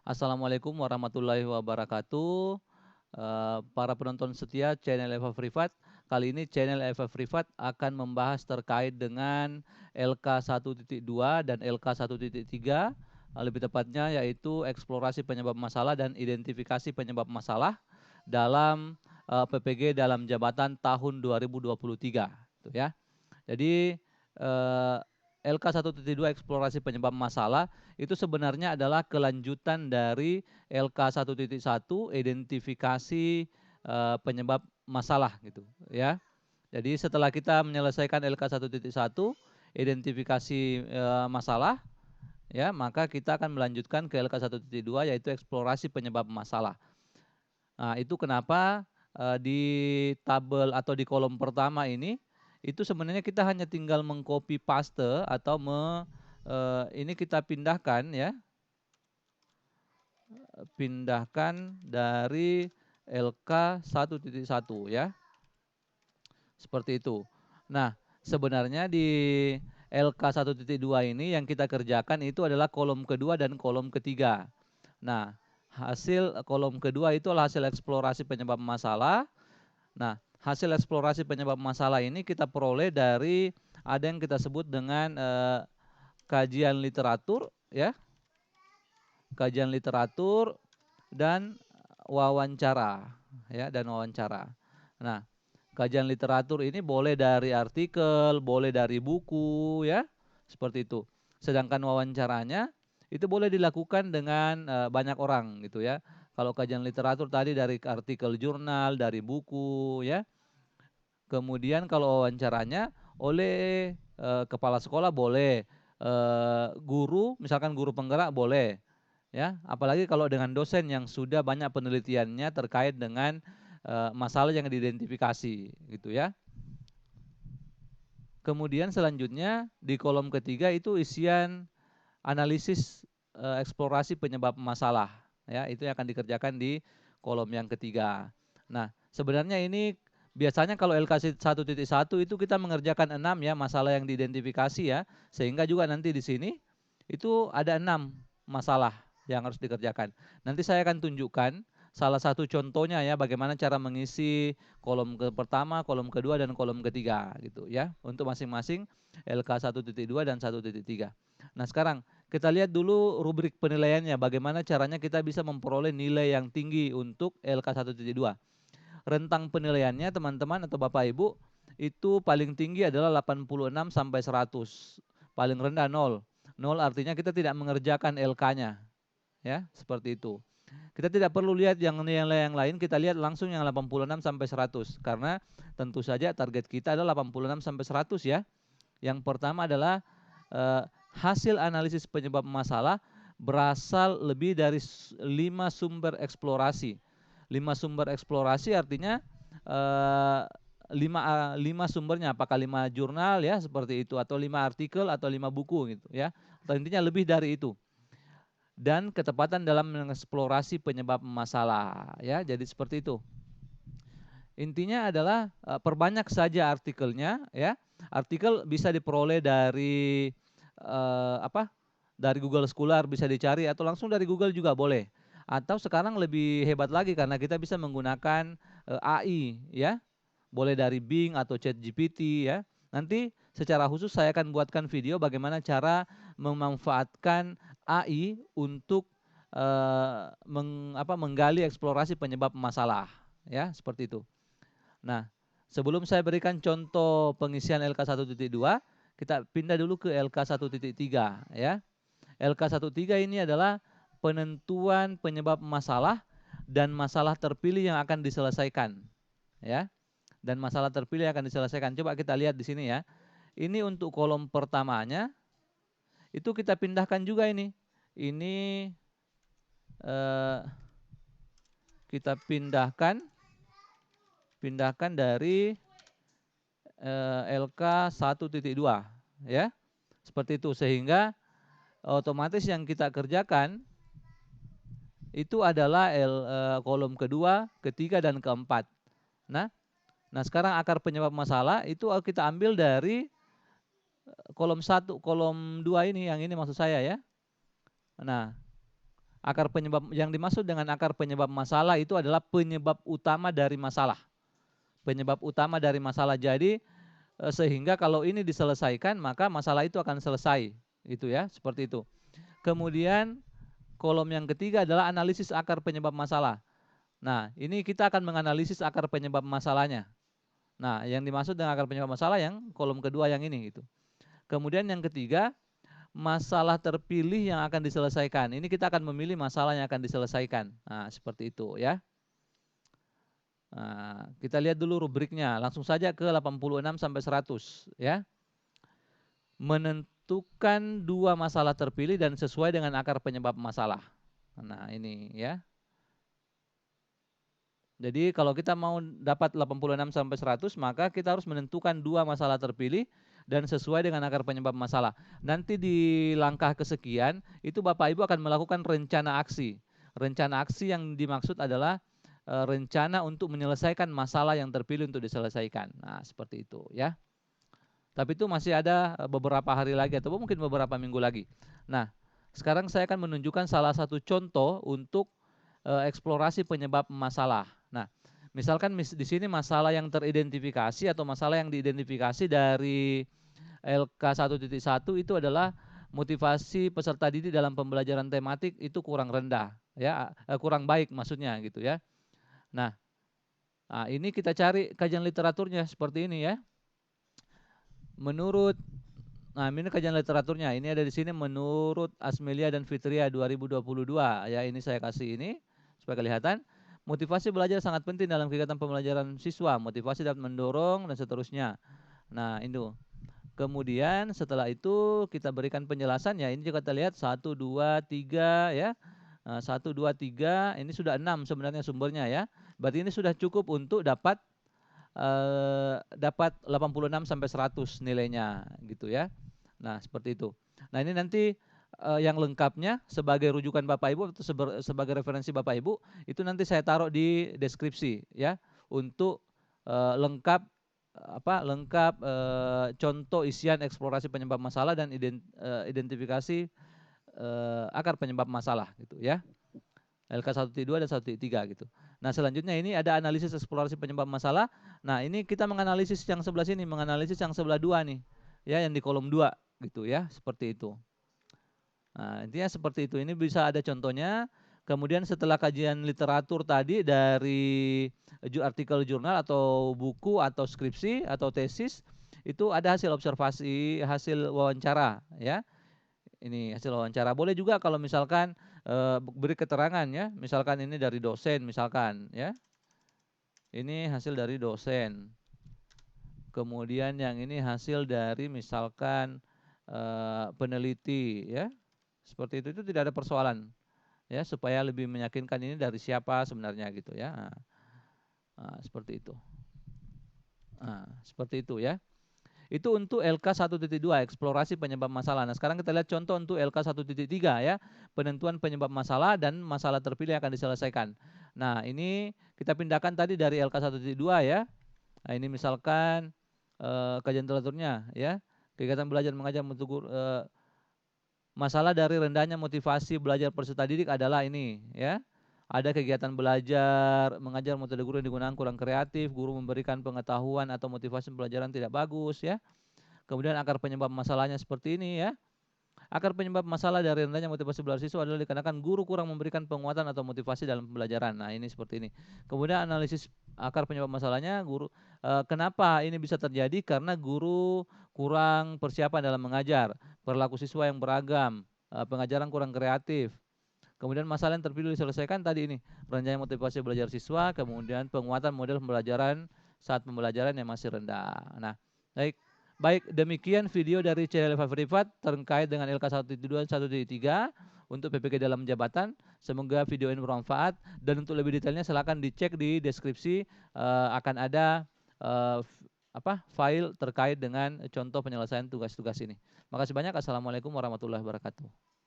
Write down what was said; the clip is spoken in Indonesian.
Assalamualaikum warahmatullahi wabarakatuh. Para penonton setia channel Eva Privat. Kali ini channel Eva Privat akan membahas terkait dengan LK 1.2 dan LK 1.3. Lebih tepatnya yaitu eksplorasi penyebab masalah dan identifikasi penyebab masalah dalam PPG dalam jabatan tahun 2023. Gitu ya. Jadi LK 1.2 eksplorasi penyebab masalah itu sebenarnya adalah kelanjutan dari LK 1.1 identifikasi penyebab masalah gitu ya. Jadi setelah kita menyelesaikan LK 1.1 identifikasi masalah ya, maka kita akan melanjutkan ke LK 1.2 yaitu eksplorasi penyebab masalah. Nah, itu kenapa di tabel atau di kolom pertama ini itu sebenarnya kita hanya tinggal mengcopy paste atau ini kita pindahkan ya, pindahkan dari LK 1.1 ya. Seperti itu. Nah, sebenarnya di LK 1.2 ini yang kita kerjakan itu adalah kolom kedua dan kolom ketiga. Nah, hasil kolom kedua itu adalah hasil eksplorasi penyebab masalah. Nah, hasil eksplorasi penyebab masalah ini kita peroleh dari ada yang kita sebut dengan kajian literatur ya, kajian literatur dan wawancara ya, dan wawancara. Nah, kajian literatur ini boleh dari artikel, boleh dari buku ya, seperti itu. Sedangkan wawancaranya itu boleh dilakukan dengan banyak orang gitu ya. Kalau kajian literatur tadi dari artikel jurnal, dari buku ya. Kemudian kalau wawancaranya oleh kepala sekolah boleh, guru misalkan guru penggerak boleh, ya. Apalagi kalau dengan dosen yang sudah banyak penelitiannya terkait dengan masalah yang diidentifikasi, gitu ya. Kemudian selanjutnya di kolom ketiga itu isian analisis eksplorasi penyebab masalah, ya. Itu yang akan dikerjakan di kolom yang ketiga. Nah, sebenarnya ini biasanya kalau LK 1.1 itu kita mengerjakan 6 ya masalah yang diidentifikasi ya, sehingga juga nanti di sini itu ada 6 masalah yang harus dikerjakan. Nanti saya akan tunjukkan salah satu contohnya ya bagaimana cara mengisi kolom pertama, kolom kedua dan kolom ketiga gitu ya untuk masing-masing LK 1.2 dan 1.3. Nah, sekarang kita lihat dulu rubrik penilaiannya bagaimana caranya kita bisa memperoleh nilai yang tinggi untuk LK 1.2. Rentang penilaiannya teman-teman atau Bapak Ibu itu paling tinggi adalah 86 sampai 100. Paling rendah 0. 0 artinya kita tidak mengerjakan LK-nya. Ya, seperti itu. Kita tidak perlu lihat yang nilai yang lain, kita lihat langsung yang 86 sampai 100 karena tentu saja target kita adalah 86 sampai 100 ya. Yang pertama adalah hasil analisis penyebab masalah berasal lebih dari 5 sumber eksplorasi. 5 sumber eksplorasi artinya 5 sumbernya, apakah 5 jurnal ya seperti itu atau 5 artikel atau 5 buku gitu ya. Atau intinya lebih dari itu. Dan ketepatan dalam mengeksplorasi penyebab masalah ya. Jadi seperti itu. Intinya adalah perbanyak saja artikelnya ya. Artikel bisa diperoleh dari dari Google Scholar bisa dicari atau langsung dari Google juga boleh. Atau sekarang lebih hebat lagi karena kita bisa menggunakan AI ya. Boleh dari Bing atau ChatGPT ya. Nanti secara khusus saya akan buatkan video bagaimana cara memanfaatkan AI untuk menggali eksplorasi penyebab masalah ya, seperti itu. Nah, sebelum saya berikan contoh pengisian LK 1.2, kita pindah dulu ke LK 1.3 ya. LK 1.3 ini adalah penentuan penyebab masalah dan masalah terpilih yang akan diselesaikan ya. Dan masalah terpilih yang akan diselesaikan. Coba kita lihat di sini ya. Ini untuk kolom pertamanya itu kita pindahkan juga ini. Ini kita pindahkan dari LK 1.2 ya. Seperti itu sehingga otomatis yang kita kerjakan itu adalah kolom kedua, ketiga dan keempat. Nah, sekarang akar penyebab masalah itu kita ambil dari kolom 1, kolom 2 ini, yang ini maksud saya ya. Nah, Akar penyebab yang dimaksud dengan akar penyebab masalah itu adalah penyebab utama dari masalah. Penyebab utama dari masalah. Jadi sehingga kalau ini diselesaikan maka masalah itu akan selesai. Itu ya, seperti itu. Kemudian kolom yang ketiga adalah analisis akar penyebab masalah. Nah, ini kita akan menganalisis akar penyebab masalahnya. Nah, yang dimaksud dengan akar penyebab masalah yang kolom kedua yang ini gitu. Kemudian yang ketiga, masalah terpilih yang akan diselesaikan. Ini kita akan memilih masalah yang akan diselesaikan. Nah, seperti itu ya. Nah, kita lihat dulu rubriknya. Langsung saja ke 86 sampai 100 ya. Menentukan dua masalah terpilih dan sesuai dengan akar penyebab masalah. Nah, ini ya. Jadi kalau kita mau dapat 86 sampai 100 maka kita harus menentukan dua masalah terpilih dan sesuai dengan akar penyebab masalah. Nanti di langkah kesekian itu Bapak Ibu akan melakukan rencana aksi. Rencana aksi yang dimaksud adalah rencana untuk menyelesaikan masalah yang terpilih untuk diselesaikan. Nah, seperti itu ya. Tapi itu masih ada beberapa hari lagi atau mungkin beberapa minggu lagi. Nah, sekarang saya akan menunjukkan salah satu contoh untuk eksplorasi penyebab masalah. Nah, misalkan di sini masalah yang teridentifikasi atau masalah yang diidentifikasi dari LK 1.1 itu adalah motivasi peserta didik dalam pembelajaran tematik itu kurang rendah ya, kurang baik maksudnya gitu ya. Nah, ini kita cari kajian literaturnya seperti ini ya. Menurut ini kajian literaturnya, ini ada di sini menurut Asmelia dan Fitria 2022 ya, ini saya kasih ini supaya kelihatan. Motivasi belajar sangat penting dalam kegiatan pembelajaran siswa, motivasi dapat mendorong dan seterusnya. Nah, itu. Kemudian setelah itu kita berikan penjelasan ya, ini juga kita lihat 1, 2, 3 ya. 1, 2, 3, ini sudah 6 sebenarnya sumbernya ya. Berarti ini sudah cukup untuk dapat 86 sampai 100 nilainya gitu ya. Nah, seperti itu. Nah, ini nanti yang lengkapnya sebagai rujukan Bapak Ibu atau sebagai referensi Bapak Ibu itu nanti saya taruh di deskripsi ya untuk lengkap contoh isian eksplorasi penyebab masalah dan identifikasi akar penyebab masalah gitu ya. LK 1.2 dan 1.3 gitu. Nah, selanjutnya ini ada analisis eksplorasi penyebab masalah. Nah, ini kita menganalisis yang sebelah sini, menganalisis yang sebelah 2 nih. Ya, yang di kolom 2 gitu ya, seperti itu. Nah, intinya seperti itu. Ini bisa ada contohnya. Kemudian setelah kajian literatur tadi dari artikel jurnal atau buku atau skripsi atau tesis, itu ada hasil observasi, hasil wawancara ya. Ini hasil wawancara. Boleh juga kalau misalkan beri keterangan ya, misalkan ini dari dosen misalkan ya. Ini hasil dari dosen. Kemudian yang ini hasil dari misalkan peneliti ya. Seperti itu tidak ada persoalan ya, supaya lebih meyakinkan ini dari siapa sebenarnya gitu ya. Seperti itu. Seperti itu ya. Itu untuk LK 1.2 eksplorasi penyebab masalah. Nah, sekarang kita lihat contoh untuk LK 1.3 ya, penentuan penyebab masalah dan masalah terpilih yang akan diselesaikan. Nah, ini kita pindahkan tadi dari LK 1.2 ya. Nah, ini misalkan kajian literaturnya ya. Kegiatan belajar mengajar masalah dari rendahnya motivasi belajar peserta didik adalah ini ya. Ada kegiatan belajar, mengajar metode guru yang digunakan kurang kreatif, guru memberikan pengetahuan atau motivasi pembelajaran tidak bagus ya. Kemudian akar penyebab masalahnya seperti ini ya. Akar penyebab masalah dari rendahnya motivasi belajar siswa adalah dikarenakan guru kurang memberikan penguatan atau motivasi dalam pembelajaran. Nah, ini seperti ini. Kemudian analisis akar penyebab masalahnya, kenapa ini bisa terjadi? Karena guru kurang persiapan dalam mengajar, perilaku siswa yang beragam, pengajaran kurang kreatif. Kemudian masalah yang terpilih diselesaikan tadi ini, rendahnya motivasi belajar siswa, kemudian penguatan model pembelajaran saat pembelajaran yang masih rendah. Nah, baik demikian video dari channel Privat terkait dengan LK 1.2 dan 1.3 untuk PPG dalam jabatan. Semoga video ini bermanfaat dan untuk lebih detailnya silakan dicek di deskripsi, akan ada file terkait dengan contoh penyelesaian tugas-tugas ini. Makasih banyak. Assalamualaikum warahmatullahi wabarakatuh.